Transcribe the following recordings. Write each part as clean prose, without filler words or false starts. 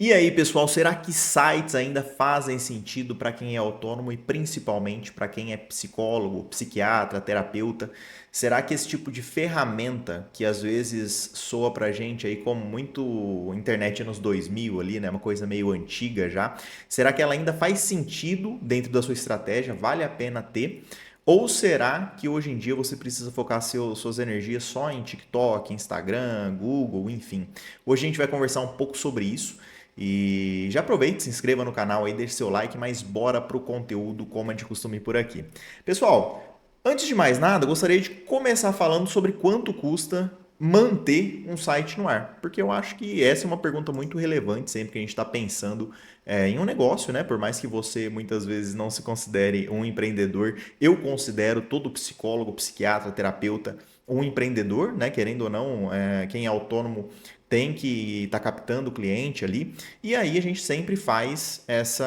E aí, pessoal, será que sites ainda fazem sentido para quem é autônomo e principalmente para quem é psicólogo, psiquiatra, terapeuta? Será que esse tipo de ferramenta que às vezes soa para a gente aí como muito internet anos 2000 ali, né, uma coisa meio antiga já, será que ela ainda faz sentido dentro da sua estratégia? Vale a pena ter? Ou será que hoje em dia você precisa focar suas energias só em TikTok, Instagram, Google, enfim? Hoje a gente vai conversar um pouco sobre isso. E já aproveite, se inscreva no canal aí, deixe seu like, mas bora pro conteúdo como é de costume por aqui. Pessoal, antes de mais nada, gostaria de começar falando sobre quanto custa manter um site no ar, porque eu acho que essa é uma pergunta muito relevante sempre que a gente está pensando em um negócio, né? Por mais que você muitas vezes não se considere um empreendedor, eu considero todo psicólogo, psiquiatra, terapeuta um empreendedor, né? Querendo ou não, quem é autônomo tem que estar captando o cliente ali. E aí a gente sempre faz as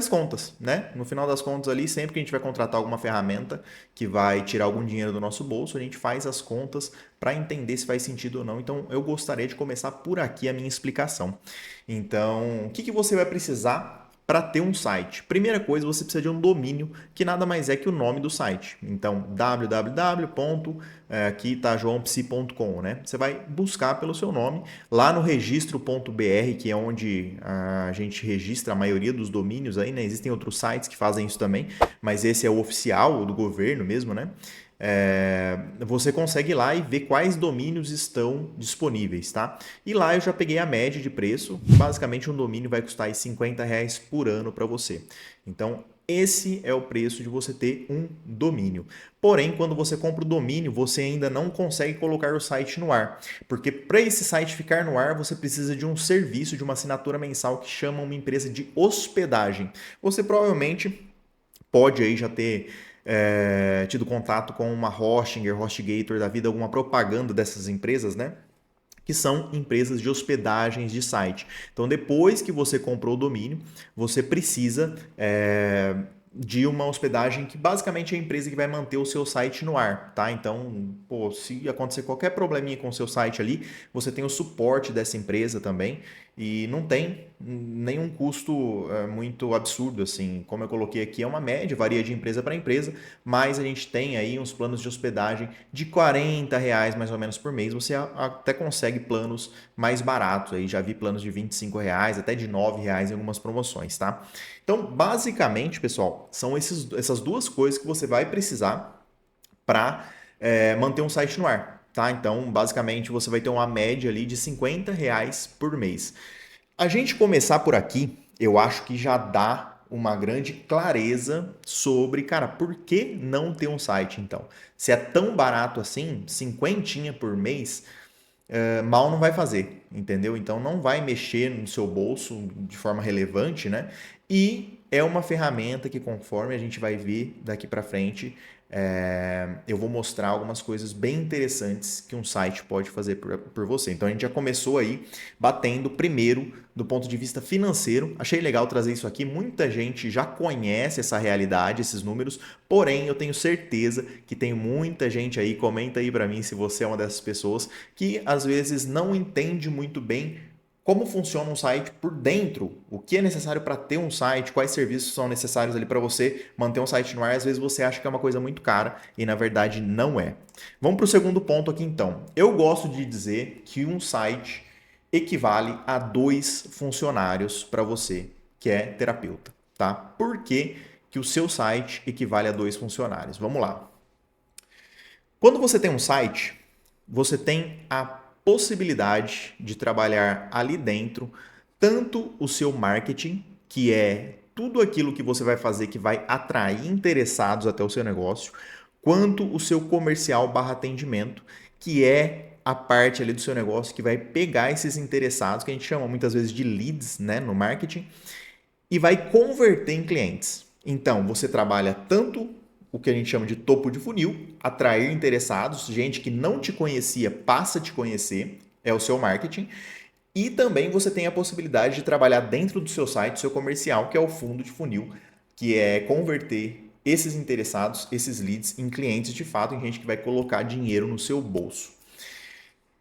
contas, né? No final das contas ali, sempre que a gente vai contratar alguma ferramenta que vai tirar algum dinheiro do nosso bolso, a gente faz as contas para entender se faz sentido ou não. Então, eu gostaria de começar por aqui a minha explicação. Então, o que você vai precisar para ter um site? Primeira coisa, você precisa de um domínio, que nada mais é que o nome do site. Então, www. Aqui tá joaopsi.com, né? Você vai buscar pelo seu nome lá no registro.br, que é onde a gente registra a maioria dos domínios aí, né? Existem outros sites que fazem isso também, mas esse é o oficial, o do governo mesmo, né? Você consegue ir lá e ver quais domínios estão disponíveis, tá? E lá eu já peguei a média de preço. Basicamente, um domínio vai custar aí R$ 50 por ano para você. Então, esse é o preço de você ter um domínio. Porém, quando você compra o domínio, você ainda não consegue colocar o site no ar. Porque para esse site ficar no ar, você precisa de um serviço, de uma assinatura mensal que chama uma empresa de hospedagem. Você provavelmente pode aí já ter tido contato com uma Hostinger, HostGator da vida, alguma propaganda dessas empresas, né? Que são empresas de hospedagens de site. Então, depois que você comprou o domínio, você precisa de uma hospedagem que basicamente é a empresa que vai manter o seu site no ar, tá? Então, pô, se acontecer qualquer probleminha com o seu site ali, você tem o suporte dessa empresa também e não tem nenhum custo muito absurdo assim. Como eu coloquei aqui, é uma média, varia de empresa para empresa, mas a gente tem aí uns planos de hospedagem de R$ 40 mais ou menos por mês. Você até consegue planos mais baratos aí, já vi planos de R$ 25, até de R$ 9 em algumas promoções, tá? Então, basicamente, pessoal, são essas duas coisas que você vai precisar para manter um site no ar. Tá? Então, basicamente, você vai ter uma média ali de R$ 50 por mês. A gente começar por aqui, eu acho que já dá uma grande clareza sobre, cara, por que não ter um site então? Se é tão barato assim, cinquentinha por mês, mal não vai fazer, entendeu? Então não vai mexer no seu bolso de forma relevante, né? E é uma ferramenta que, conforme a gente vai ver daqui para frente, eu vou mostrar algumas coisas bem interessantes que um site pode fazer por você. Então a gente já começou aí batendo primeiro do ponto de vista financeiro. Achei legal trazer isso aqui. Muita gente já conhece essa realidade, esses números, porém eu tenho certeza que tem muita gente aí, comenta aí para mim se você é uma dessas pessoas que às vezes não entende muito bem como funciona um site por dentro, o que é necessário para ter um site, quais serviços são necessários ali para você manter um site no ar. Às vezes você acha que é uma coisa muito cara e na verdade não é. Vamos para o segundo ponto aqui então. Eu gosto de dizer que um site equivale a 2 funcionários para você, que é terapeuta, tá? Por que que o seu site equivale a 2 funcionários? Vamos lá. Quando você tem um site, você tem a possibilidade de trabalhar ali dentro tanto o seu marketing, que é tudo aquilo que você vai fazer que vai atrair interessados até o seu negócio, quanto o seu comercial barra atendimento, que é a parte ali do seu negócio que vai pegar esses interessados, que a gente chama muitas vezes de leads, né, no marketing, e vai converter em clientes. Então, você trabalha tanto o que a gente chama de topo de funil, atrair interessados, gente que não te conhecia passa a te conhecer, é o seu marketing, e também você tem a possibilidade de trabalhar dentro do seu site, seu comercial, que é o fundo de funil, que é converter esses interessados, esses leads, em clientes de fato, em gente que vai colocar dinheiro no seu bolso.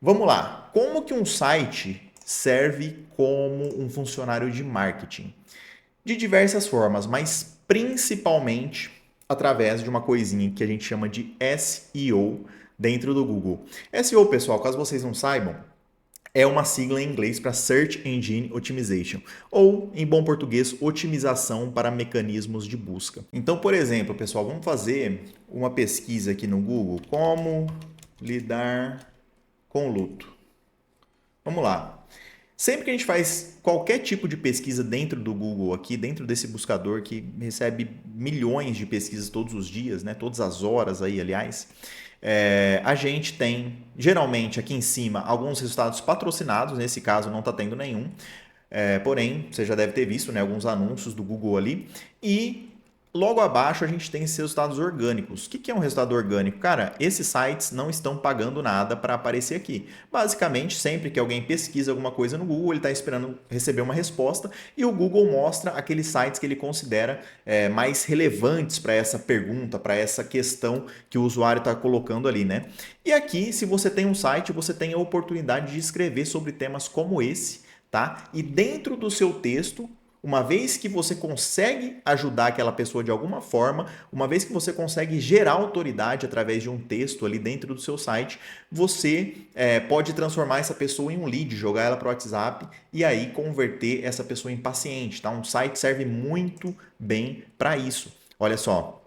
Vamos lá. Como que um site serve como um funcionário de marketing? De diversas formas, mas principalmente através de uma coisinha que a gente chama de SEO dentro do Google. SEO, pessoal, caso vocês não saibam, é uma sigla em inglês para Search Engine Optimization, ou, em bom português, otimização para mecanismos de busca. Então, por exemplo, pessoal, vamos fazer uma pesquisa aqui no Google, como lidar com luto. Vamos lá. Sempre que a gente faz qualquer tipo de pesquisa dentro do Google aqui, dentro desse buscador que recebe milhões de pesquisas todos os dias, né? Todas as horas aí, aliás, a gente tem, geralmente, aqui em cima, alguns resultados patrocinados, nesse caso não está tendo nenhum, porém, você já deve ter visto, né, alguns anúncios do Google ali, e logo abaixo a gente tem esses resultados orgânicos. O que é um resultado orgânico? Cara, esses sites não estão pagando nada para aparecer aqui. Basicamente, sempre que alguém pesquisa alguma coisa no Google, ele está esperando receber uma resposta e o Google mostra aqueles sites que ele considera mais relevantes para essa pergunta, para essa questão que o usuário está colocando ali, né? E aqui, se você tem um site, você tem a oportunidade de escrever sobre temas como esse, tá? E dentro do seu texto, uma vez que você consegue ajudar aquela pessoa de alguma forma, uma vez que você consegue gerar autoridade através de um texto ali dentro do seu site, você pode transformar essa pessoa em um lead, jogar ela para o WhatsApp e aí converter essa pessoa em paciente. Tá? Um site serve muito bem para isso. Olha só.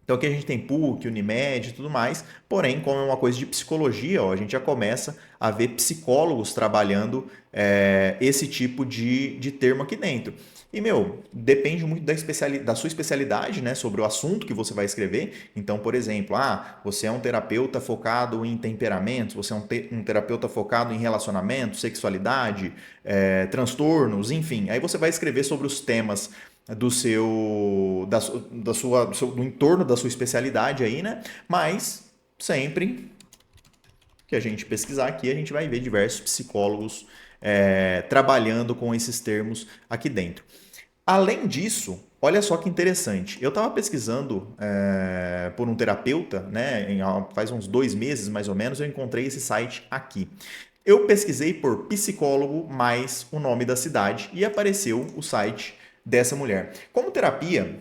Então aqui a gente tem PUC, Unimed e tudo mais, porém, como é uma coisa de psicologia, ó, a gente já começa a ver psicólogos trabalhando esse tipo de termo aqui dentro. E, depende muito da sua especialidade, né, sobre o assunto que você vai escrever. Então, por exemplo, você é um terapeuta focado em temperamentos, você é um terapeuta focado em relacionamento, sexualidade, transtornos, enfim. Aí você vai escrever sobre os temas do do entorno da sua especialidade aí, né? Mas sempre que a gente pesquisar aqui, a gente vai ver diversos psicólogos trabalhando com esses termos aqui dentro. Além disso, olha só que interessante. Eu estava pesquisando por um terapeuta, né? Faz uns 2 meses mais ou menos, eu encontrei esse site aqui. Eu pesquisei por psicólogo mais o nome da cidade e apareceu o site dessa mulher. Como terapia,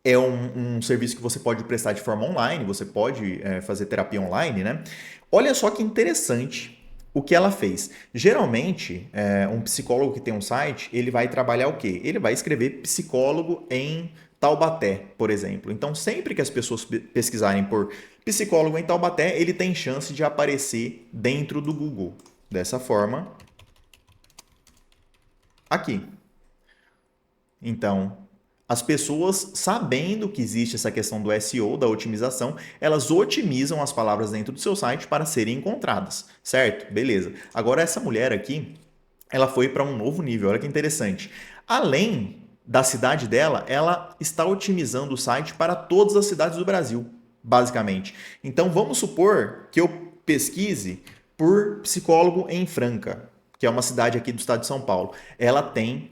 é um serviço que você pode prestar de forma online, você pode fazer terapia online, né? Olha só que interessante o que ela fez. Geralmente, um psicólogo que tem um site, ele vai trabalhar o quê? Ele vai escrever psicólogo em Taubaté, por exemplo. Então, sempre que as pessoas pesquisarem por psicólogo em Taubaté, ele tem chance de aparecer dentro do Google. Dessa forma, aqui. Então, as pessoas, sabendo que existe essa questão do SEO, da otimização, elas otimizam as palavras dentro do seu site para serem encontradas, certo? Beleza. Agora, essa mulher aqui, ela foi para um novo nível, olha que interessante. Além da cidade dela, ela está otimizando o site para todas as cidades do Brasil, basicamente. Então, vamos supor que eu pesquise por psicólogo em Franca, que é uma cidade aqui do estado de São Paulo. Ela tem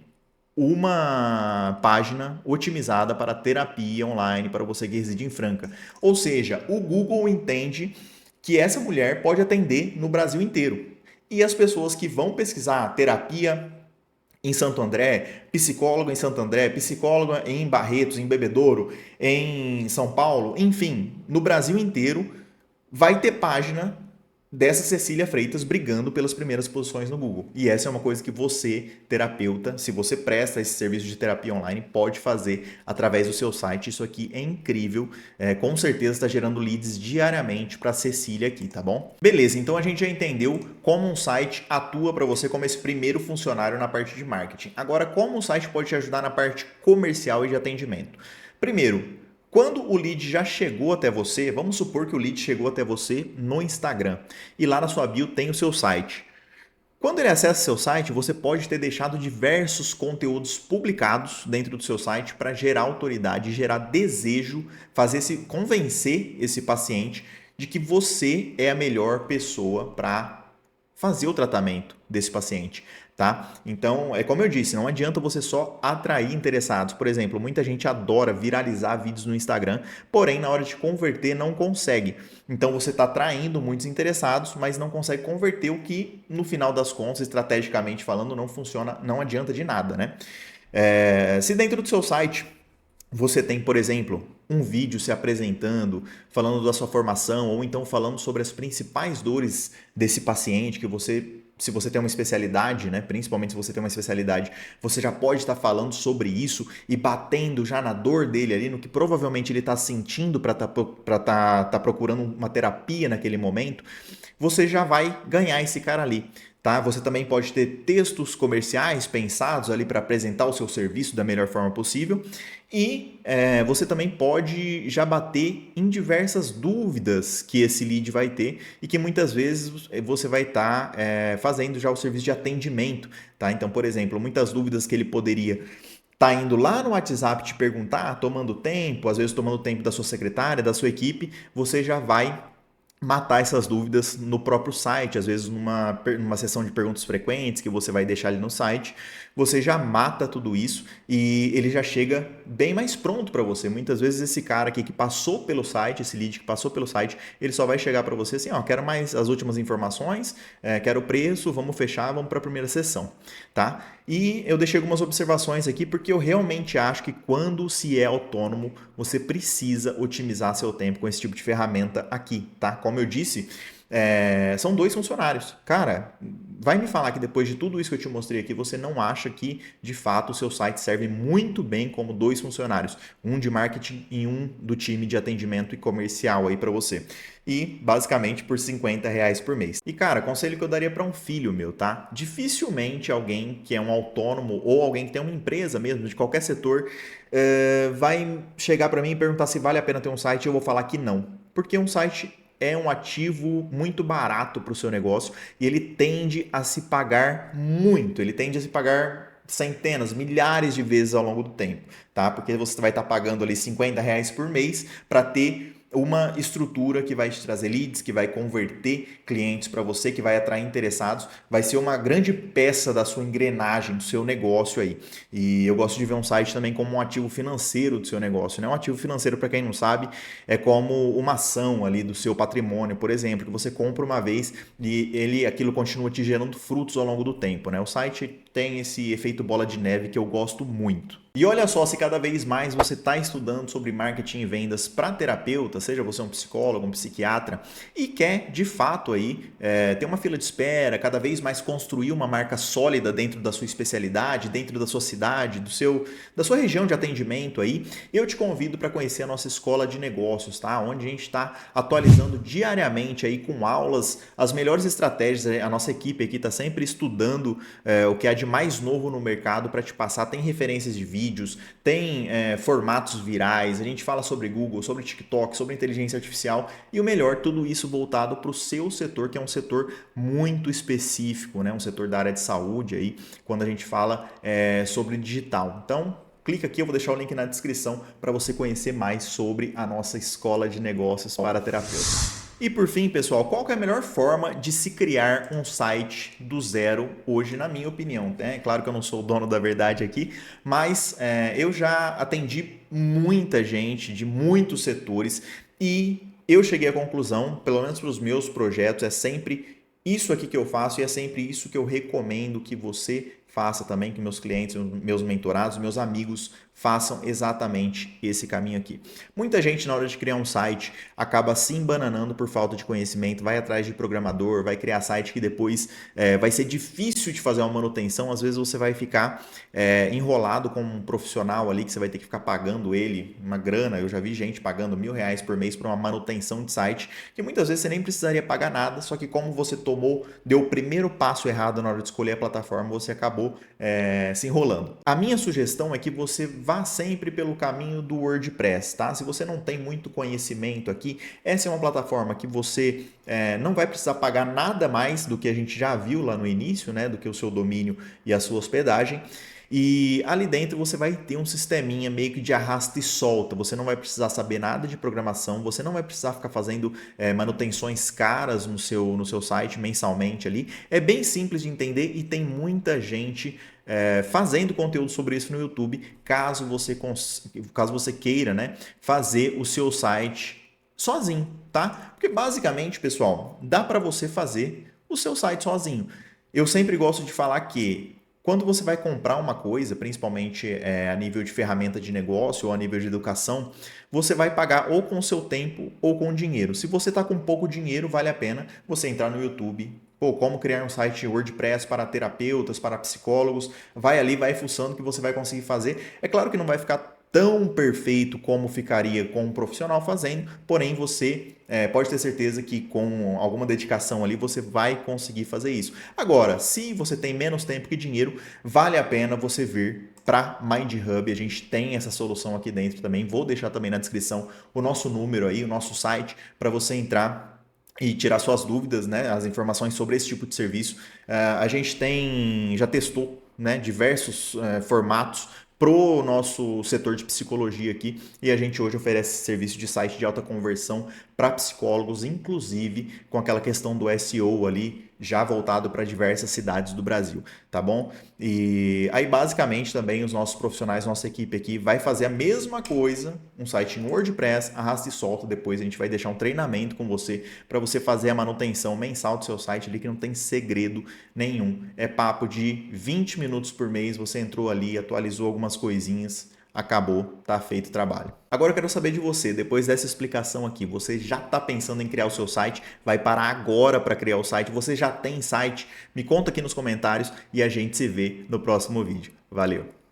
uma página otimizada para terapia online para você que reside em Franca. Ou seja, o Google entende que essa mulher pode atender no Brasil inteiro. E as pessoas que vão pesquisar terapia em Santo André, psicólogo em Santo André, psicóloga em Barretos, em Bebedouro, em São Paulo, enfim, no Brasil inteiro, vai ter página dessa Cecília Freitas brigando pelas primeiras posições no Google. E essa é uma coisa que você, terapeuta, se você presta esse serviço de terapia online, pode fazer através do seu site. Isso aqui é incrível. Com certeza está gerando leads diariamente para a Cecília aqui, tá bom? Beleza, então a gente já entendeu como um site atua para você como esse primeiro funcionário na parte de marketing. Agora, como um site pode te ajudar na parte comercial e de atendimento? Primeiro, quando o lead já chegou até você, vamos supor que o lead chegou até você no Instagram e lá na sua bio tem o seu site. Quando ele acessa seu site, você pode ter deixado diversos conteúdos publicados dentro do seu site para gerar autoridade, gerar desejo, convencer esse paciente de que você é a melhor pessoa para fazer o tratamento desse paciente. tá? Então, é como eu disse, não adianta você só atrair interessados. Por exemplo, muita gente adora viralizar vídeos no Instagram, porém, na hora de converter, não consegue. Então, você está atraindo muitos interessados, mas não consegue converter, o que, no final das contas, estrategicamente falando, não funciona, não adianta de nada, né? Se dentro do seu site você tem, por exemplo, um vídeo se apresentando, falando da sua formação, ou então falando sobre as principais dores desse paciente que você, se você tem uma especialidade, né, principalmente se você tem uma especialidade, você já pode estar falando sobre isso e batendo já na dor dele ali, no que provavelmente ele está sentindo para tá procurando uma terapia naquele momento, você já vai ganhar esse cara ali. Tá? Você também pode ter textos comerciais pensados ali para apresentar o seu serviço da melhor forma possível e você também pode já bater em diversas dúvidas que esse lead vai ter e que muitas vezes você vai estar fazendo já o serviço de atendimento. Tá? Então, por exemplo, muitas dúvidas que ele poderia tá indo lá no WhatsApp te perguntar, tomando tempo, às vezes tomando tempo da sua secretária, da sua equipe, você já vai matar essas dúvidas no próprio site, às vezes numa sessão de perguntas frequentes que você vai deixar ali no site, você já mata tudo isso e ele já chega bem mais pronto para você. Muitas vezes esse cara aqui que passou pelo site, esse lead que passou pelo site, ele só vai chegar para você assim, ó, quero mais as últimas informações, quero o preço, vamos fechar, vamos para a primeira sessão, tá? E eu deixei algumas observações aqui porque eu realmente acho que quando se é autônomo, você precisa otimizar seu tempo com esse tipo de ferramenta aqui, tá? Como eu disse, são 2 funcionários. Cara, vai me falar que depois de tudo isso que eu te mostrei aqui, você não acha que, de fato, o seu site serve muito bem como 2 funcionários. Um de marketing e um do time de atendimento e comercial aí para você. E, basicamente, por R$ 50 por mês. E, cara, conselho que eu daria para um filho meu, tá? Dificilmente alguém que é um autônomo ou alguém que tem uma empresa mesmo, de qualquer setor, vai chegar para mim e perguntar se vale a pena ter um site e eu vou falar que não. Porque um site é um ativo muito barato para o seu negócio e ele tende a se pagar muito, ele tende a se pagar centenas, milhares de vezes ao longo do tempo, tá? Porque você vai estar pagando ali R$ 50 por mês para ter uma estrutura que vai te trazer leads, que vai converter clientes para você, que vai atrair interessados, vai ser uma grande peça da sua engrenagem, do seu negócio aí. E eu gosto de ver um site também como um ativo financeiro do seu negócio, né? Um ativo financeiro, para quem não sabe, é como uma ação ali do seu patrimônio, por exemplo, que você compra uma vez e aquilo continua te gerando frutos ao longo do tempo, né? O site tem esse efeito bola de neve que eu gosto muito. E olha só, se cada vez mais você está estudando sobre marketing e vendas para terapeuta, seja você um psicólogo, um psiquiatra, e quer de fato aí ter uma fila de espera, cada vez mais construir uma marca sólida dentro da sua especialidade, dentro da sua cidade, da sua região de atendimento aí, eu te convido para conhecer a nossa escola de negócios, tá? Onde a gente está atualizando diariamente aí com aulas, as melhores estratégias. A nossa equipe aqui está sempre estudando o que há de mais novo no mercado para te passar. Tem referências de vídeos, tem formatos virais, a gente fala sobre Google, sobre TikTok, sobre inteligência artificial e o melhor, tudo isso voltado para o seu setor, que é um setor muito específico, né? Um setor da área de saúde aí, quando a gente fala sobre digital. Então, clica aqui, eu vou deixar o link na descrição para você conhecer mais sobre a nossa escola de negócios para terapeutas. E por fim, pessoal, qual que é a melhor forma de se criar um site do zero hoje, na minha opinião? É claro que eu não sou o dono da verdade aqui, mas eu já atendi muita gente de muitos setores e eu cheguei à conclusão, pelo menos para os meus projetos, é sempre isso aqui que eu faço e é sempre isso que eu recomendo que você faça também, que meus clientes, meus mentorados, meus amigos façam exatamente esse caminho aqui. Muita gente, na hora de criar um site, acaba se embananando por falta de conhecimento, vai atrás de programador, vai criar site que depois vai ser difícil de fazer uma manutenção, às vezes você vai ficar enrolado com um profissional ali, que você vai ter que ficar pagando ele uma grana. Eu já vi gente pagando R$ 1.000 por mês para uma manutenção de site, que muitas vezes você nem precisaria pagar nada, só que como você deu o primeiro passo errado na hora de escolher a plataforma, você acabou se enrolando. A minha sugestão é que você vá sempre pelo caminho do WordPress, tá? Se você não tem muito conhecimento aqui, essa é uma plataforma que você não vai precisar pagar nada mais do que a gente já viu lá no início, né? Do que o seu domínio e a sua hospedagem. E ali dentro você vai ter um sisteminha meio que de arrasta e solta. Você não vai precisar saber nada de programação, você não vai precisar ficar fazendo manutenções caras no seu site mensalmente ali. É bem simples de entender e tem muita gente fazendo conteúdo sobre isso no YouTube, caso você queira, né, fazer o seu site sozinho, tá? Porque basicamente, pessoal, dá para você fazer o seu site sozinho. Eu sempre gosto de falar que quando você vai comprar uma coisa, principalmente a nível de ferramenta de negócio ou a nível de educação, você vai pagar ou com o seu tempo ou com dinheiro. Se você está com pouco dinheiro, vale a pena você entrar no YouTube. Pô, como criar um site WordPress para terapeutas, para psicólogos. Vai ali, vai fuçando que você vai conseguir fazer. É claro que não vai ficar tão perfeito como ficaria com um profissional fazendo, porém você pode ter certeza que com alguma dedicação ali você vai conseguir fazer isso. Agora, se você tem menos tempo que dinheiro, vale a pena você vir para MindHub. A gente tem essa solução aqui dentro também. Vou deixar também na descrição o nosso número aí, o nosso site, para você entrar e tirar suas dúvidas, né, as informações sobre esse tipo de serviço. A gente já testou, né, diversos formatos pro nosso setor de psicologia aqui e a gente hoje oferece serviço de site de alta conversão para psicólogos, inclusive com aquela questão do SEO ali já voltado para diversas cidades do Brasil, tá bom? E aí basicamente também os nossos profissionais, nossa equipe aqui vai fazer a mesma coisa, um site em WordPress, arrasta e solta, depois a gente vai deixar um treinamento com você para você fazer a manutenção mensal do seu site ali que não tem segredo nenhum. É papo de 20 minutos por mês, você entrou ali, atualizou algumas coisinhas, acabou, tá feito o trabalho. Agora eu quero saber de você, depois dessa explicação aqui, você já está pensando em criar o seu site? Vai parar agora para criar o site? Você já tem site? Me conta aqui nos comentários e a gente se vê no próximo vídeo. Valeu!